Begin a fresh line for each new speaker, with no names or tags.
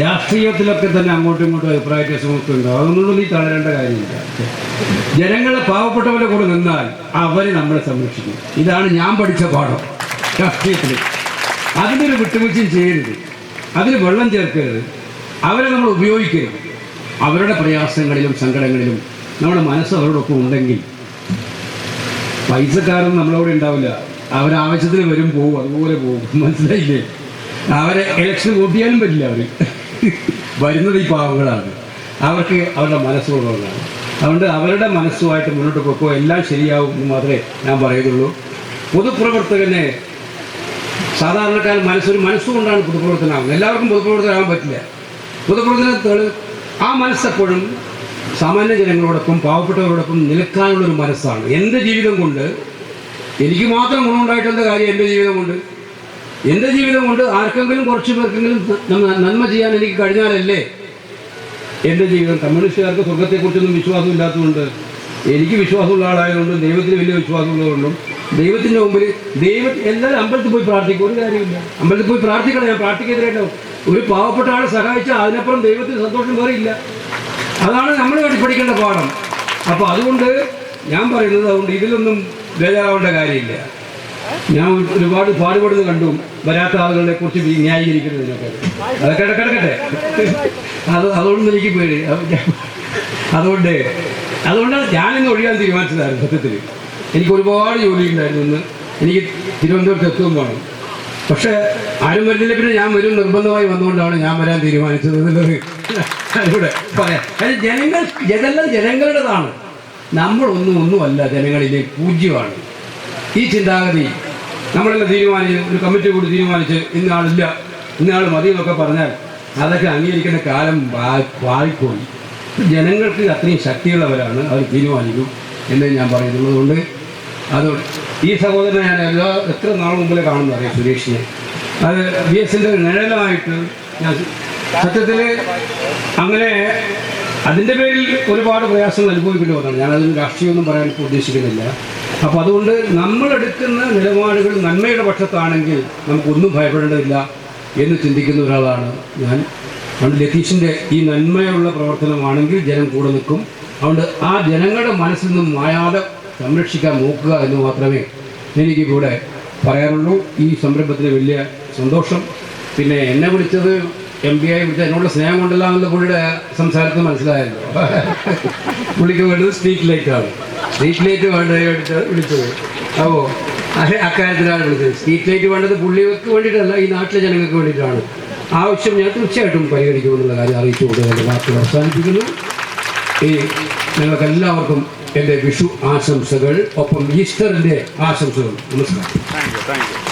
രാഷ്ട്രീയത്തിലൊക്കെ തന്നെ അങ്ങോട്ടും ഇങ്ങോട്ടും അഭിപ്രായ വ്യത്യാസമൊക്കെ ഉണ്ടാവും. അതൊന്നും നീ തളരേണ്ട കാര്യമില്ല. ജനങ്ങളെ പാവപ്പെട്ടവരെ കൂടെ നിന്നാൽ അവർ നമ്മളെ സംരക്ഷിക്കും. ഇതാണ് ഞാൻ പഠിച്ച പാഠം രാഷ്ട്രീയത്തിൽ. അതിനൊരു വിട്ടുവീഴ്ചയും ചെയ്യരുത്, അതിന് വെള്ളം ചേർക്കരുത്, അവരെ നമ്മൾ ഉപയോഗിക്കരുത്. അവരുടെ പ്രയാസങ്ങളിലും സങ്കടങ്ങളിലും നമ്മുടെ മനസ്സ് അവരോടൊപ്പം ഉണ്ടെങ്കിൽ പൈസക്കാരൊന്നും നമ്മളവിടെ ഉണ്ടാവില്ല. അവരാവശ്യത്തിന് വരും പോവും, അതുപോലെ പോകും. മനസ്സിലായില്ലേ? അവരെ ഇലക്ഷൻ വോട്ടിയാലും പറ്റില്ല. അവർ വരുന്നത് ഈ പാവങ്ങളാണ്. അവർക്ക് അവരുടെ മനസ്സുകൊണ്ടാണ്. അതുകൊണ്ട് അവരുടെ മനസ്സുമായിട്ട് മുന്നോട്ട് പോക്കോ, എല്ലാം ശരിയാവും എന്ന് മാത്രമേ ഞാൻ പറയുന്നുള്ളൂ. പൊതുപ്രവർത്തകനെ സാധാരണക്കാരൻ മനസ്സൊരു മനസ്സുകൊണ്ടാണ് പൊതുപ്രവർത്തനമാകുന്നത്. എല്ലാവർക്കും പൊതുപ്രവർത്തനമാകാൻ പറ്റില്ല. പൊതുപ്രവർത്തനത്തിൽ ആ മനസ്സെപ്പോഴും സാമാന്യ ജനങ്ങളോടൊപ്പം പാവപ്പെട്ടവരോടൊപ്പം നിൽക്കാനുള്ളൊരു മനസ്സാണ്. എൻ്റെ ജീവിതം കൊണ്ട് എനിക്ക് മാത്രം ഗുണമുണ്ടായിട്ടുള്ള കാര്യം. എൻ്റെ ജീവിതം കൊണ്ട് ആർക്കെങ്കിലും കുറച്ച് പേർക്കെങ്കിലും നന്മ ചെയ്യാൻ എനിക്ക് കഴിഞ്ഞാലല്ലേ എൻ്റെ ജീവിതം. കമ്മ്യൂണിസ്റ്റുകാർക്ക് സ്വർഗത്തെക്കുറിച്ചൊന്നും വിശ്വാസം ഇല്ലാത്തതുകൊണ്ട്, എനിക്ക് വിശ്വാസമുള്ള ആളായതുകൊണ്ട്, ദൈവത്തിന് വലിയ വിശ്വാസമുള്ളതുകൊണ്ടും, ദൈവത്തിൻ്റെ മുമ്പിൽ എല്ലാവരും അമ്പലത്തിൽ പോയി പ്രാർത്ഥിക്കും. ഒരു കാര്യമില്ല, അമ്പലത്തിൽ പോയി പ്രാർത്ഥിക്കണം. ഞാൻ പ്രാർത്ഥിക്കെതിരായിട്ടോ ഒരു പാവപ്പെട്ട ആളെ സഹായിച്ചാൽ അതിനപ്പുറം ദൈവത്തിന് സന്തോഷം വേറെ ഇല്ല. അതാണ് നമ്മൾ പഠിക്കേണ്ട പാഠം. അപ്പോൾ അതുകൊണ്ട് ഞാൻ പറയുന്നത്, അതുകൊണ്ട് ഇതിലൊന്നും ബേജാറാവേണ്ട കാര്യമില്ല. ഞാൻ ഒരുപാട് പാടുപെടുന്നത് കണ്ടു, വരാത്ത ആളുകളെ കുറിച്ച് ന്യായീകരിക്കുന്നതിനൊക്കെ. അതൊക്കെ കിടക്കട്ടെ. അതുകൊണ്ട് എനിക്ക് പേടി. അതുകൊണ്ടാണ് ഞാനിന്ന് ഒഴിയാൻ തീരുമാനിച്ചതായിരുന്നു. സത്യത്തിൽ എനിക്ക് ഒരുപാട് ജോലി ഉണ്ടായിരുന്നു. ഇന്ന് എനിക്ക് തിരുവനന്തപുരത്ത് എത്തുകയും വേണം. പക്ഷേ ആരും വരുന്നില്ല. പിന്നെ ഞാൻ വരും നിർബന്ധമായി വന്നുകൊണ്ടാണ് ഞാൻ വരാൻ തീരുമാനിച്ചത് എന്നുള്ളത് അതിലൂടെ പറയാം. ഇതെല്ലാം ജനങ്ങളുടേതാണ്. നമ്മളൊന്നുമല്ല, ജനങ്ങളിലെ പൂജ്യമാണ്. ഈ ചിന്താഗതി നമ്മളെല്ലാം തീരുമാനിച്ച്, ഒരു കമ്മിറ്റി കൂടി തീരുമാനിച്ച് ഇന്നയാൾ മതി എന്നൊക്കെ പറഞ്ഞാൽ അതൊക്കെ അംഗീകരിക്കുന്ന കാലം വായിപ്പോയി. ജനങ്ങൾക്ക് അത്രയും ശക്തിയുള്ളവരാണ്, അവർ തീരുമാനിക്കും എന്ന് ഞാൻ പറയുന്നുള്ളതുകൊണ്ട് അതുകൊണ്ട് ഈ സഹോദരനെ ഞാൻ എത്ര നാൾ മുമ്പിലെ കാണുന്നു അറിയാം, സുരേഷിനെ. അത് VS-ൻ്റെ നിഴലായിട്ട് ഞാൻ സത്യത്തിൽ അങ്ങനെ അതിൻ്റെ പേരിൽ ഒരുപാട് പ്രയാസങ്ങൾ അനുഭവിക്കേണ്ടി വന്നതാണ്. ഞാനതിന് രാഷ്ട്രീയമൊന്നും പറയാൻ ഉദ്ദേശിക്കുന്നില്ല. അപ്പോൾ അതുകൊണ്ട് നമ്മളെടുക്കുന്ന നിലപാടുകൾ നന്മയുടെ പക്ഷത്താണെങ്കിൽ നമുക്കൊന്നും ഭയപ്പെടേണ്ടതില്ല എന്ന് ചിന്തിക്കുന്ന ഒരാളാണ് ഞാൻ. അതുകൊണ്ട് ലതീഷിൻ്റെ ഈ നന്മയുള്ള പ്രവർത്തനമാണെങ്കിൽ ജനം കൂടെ നിൽക്കും. അതുകൊണ്ട് ആ ജനങ്ങളുടെ മനസ്സിൽ നിന്നും മായാതെ സംരക്ഷിക്കാൻ നോക്കുക എന്ന് മാത്രമേ എനിക്കിവിടെ പറയാനുള്ളൂ. ഈ സംരംഭത്തിന് വലിയ സന്തോഷം. പിന്നെ എന്നെ വിളിച്ചത് MP ആയി വിളിച്ച എന്നോട് സ്നേഹം കൊണ്ടല്ല എന്നുള്ള പുള്ളിയുടെ സംസാരത്തിൽ മനസ്സിലായല്ലോ. പുള്ളിക്ക് വേണ്ടത് സ്ട്രീറ്റ് ലൈറ്റാണ്. സ്ട്രീറ്റ് ലൈറ്റ് വിളിച്ചത്. അപ്പോൾ അക്കാര്യത്തിലാണ് വിളിച്ചത്. സ്ട്രീറ്റ് ലൈറ്റ് വേണ്ടത് പുള്ളിക്ക് വേണ്ടിയിട്ടല്ല, ഈ നാട്ടിലെ ജനങ്ങൾക്ക് വേണ്ടിയിട്ടാണ്. ആവശ്യം ഞാൻ തീർച്ചയായിട്ടും പരിഗണിക്കുമെന്നുള്ള കാര്യം അറിയിച്ചുകൊണ്ട് എൻ്റെ വാക്കുകൾ അവസാനിപ്പിക്കുന്നു. ഈ നിങ്ങൾക്കെല്ലാവർക്കും എൻ്റെ വിഷു ആശംസകൾ, ഒപ്പം ഈസ്റ്ററിൻ്റെ ആശംസകൾ. നമസ്കാരം.